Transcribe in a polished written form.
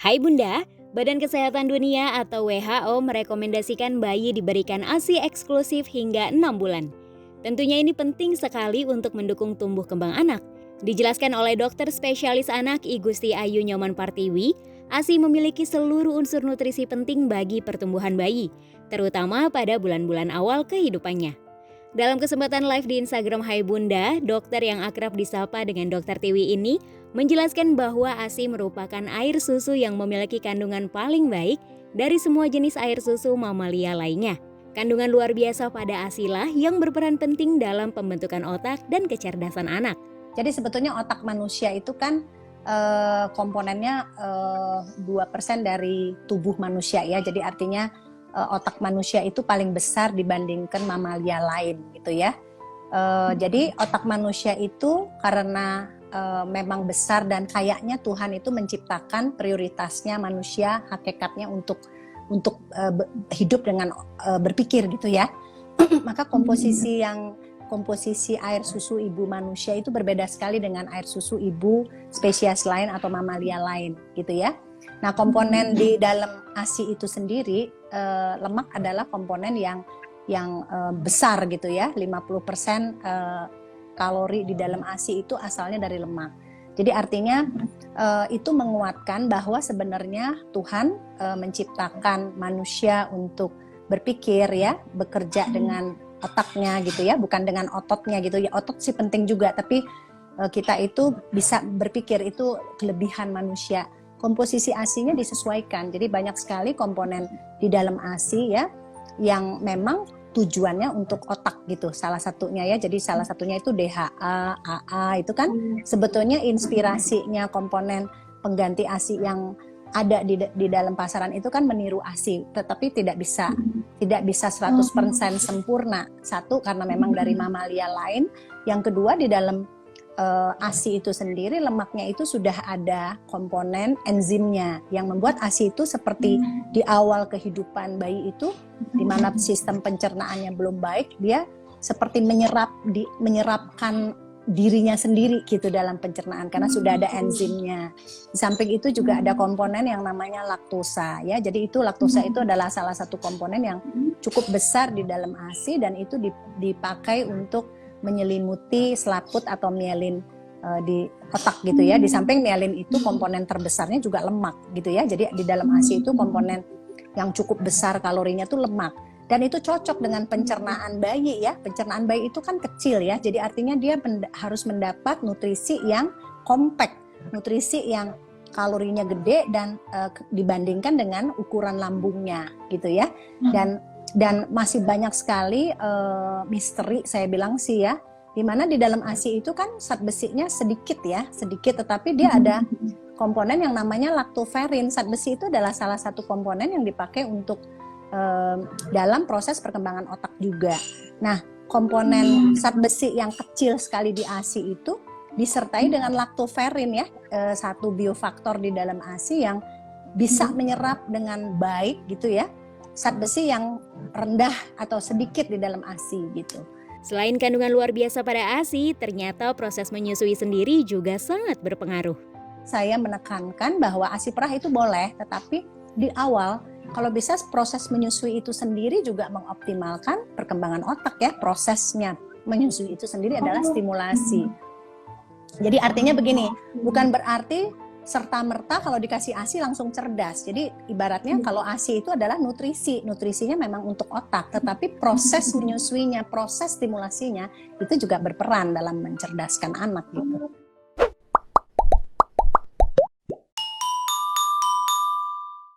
Hai Bunda, Badan Kesehatan Dunia atau WHO merekomendasikan bayi diberikan ASI eksklusif hingga 6 bulan. Tentunya ini penting sekali untuk mendukung tumbuh kembang anak. Dijelaskan oleh dokter spesialis anak I Gusti Ayu Nyoman Partiwi, ASI memiliki seluruh unsur nutrisi penting bagi pertumbuhan bayi, terutama pada bulan-bulan awal kehidupannya. Dalam kesempatan live di Instagram Hai Bunda, dokter yang akrab disapa dengan Dokter Tiwi ini menjelaskan bahwa ASI merupakan air susu yang memiliki kandungan paling baik dari semua jenis air susu mamalia lainnya. Kandungan luar biasa pada ASI lah yang berperan penting dalam pembentukan otak dan kecerdasan anak. Jadi sebetulnya otak manusia itu kan komponennya 2% dari tubuh manusia ya. Jadi artinya otak manusia itu paling besar dibandingkan mamalia lain gitu ya. Jadi otak manusia itu karena memang besar dan kayaknya Tuhan itu menciptakan prioritasnya manusia hakikatnya untuk hidup dengan berpikir gitu ya. Maka komposisi air susu ibu manusia itu berbeda sekali dengan air susu ibu spesies lain atau mamalia lain gitu ya. Nah, komponen di dalam ASI itu sendiri, lemak adalah komponen yang besar gitu ya. 50% kalori di dalam ASI itu asalnya dari lemak. Jadi artinya itu menguatkan bahwa sebenarnya Tuhan menciptakan manusia untuk berpikir ya, bekerja dengan otaknya gitu ya, bukan dengan ototnya gitu ya. Otot sih penting juga, tapi kita itu bisa berpikir, itu kelebihan manusia. Komposisi ASI-nya disesuaikan, jadi banyak sekali komponen di dalam ASI ya yang memang tujuannya untuk otak gitu, salah satunya ya. Jadi salah satunya itu DHA, AA itu kan sebetulnya inspirasinya komponen pengganti ASI yang ada di dalam pasaran itu kan meniru ASI, tetapi tidak bisa 100% sempurna. Satu, karena memang dari mamalia lain. Yang kedua, di dalam ASI itu sendiri lemaknya itu sudah ada komponen enzimnya yang membuat ASI itu seperti di awal kehidupan bayi itu, di mana sistem pencernaannya belum baik, dia seperti menyerapkan dirinya sendiri gitu dalam pencernaan karena sudah ada enzimnya. Di samping itu juga ada komponen yang namanya laktosa ya. Jadi itu laktosa itu adalah salah satu komponen yang cukup besar di dalam ASI dan itu dipakai untuk menyelimuti selaput atau mielin di otak gitu ya. Di samping mielin itu komponen terbesarnya juga lemak gitu ya. Jadi di dalam ASI itu komponen yang cukup besar kalorinya itu lemak. Dan itu cocok dengan pencernaan bayi ya. Pencernaan bayi itu kan kecil ya. Jadi artinya dia harus mendapat nutrisi yang kompak, nutrisi yang kalorinya gede dan dibandingkan dengan ukuran lambungnya gitu ya. Dan masih banyak sekali misteri saya bilang sih ya, dimana di dalam ASI itu kan zat besinya sedikit ya, sedikit, tetapi dia ada komponen yang namanya laktoferin. Zat besi itu adalah salah satu komponen yang dipakai untuk dalam proses perkembangan otak juga. Nah, komponen zat besi yang kecil sekali di ASI itu disertai dengan laktoferin ya, satu biofaktor di dalam ASI yang bisa menyerap dengan baik gitu ya zat besi yang rendah atau sedikit di dalam ASI gitu. Selain kandungan luar biasa pada ASI, ternyata proses menyusui sendiri juga sangat berpengaruh. Saya menekankan bahwa ASI perah itu boleh, tetapi di awal kalau bisa proses menyusui itu sendiri juga mengoptimalkan perkembangan otak ya. Prosesnya menyusui itu sendiri adalah stimulasi. Jadi artinya begini, bukan berarti serta-merta kalau dikasih ASI langsung cerdas. Jadi ibaratnya kalau ASI itu adalah nutrisinya memang untuk otak, tetapi proses menyusuinya, proses stimulasinya itu juga berperan dalam mencerdaskan anak gitu.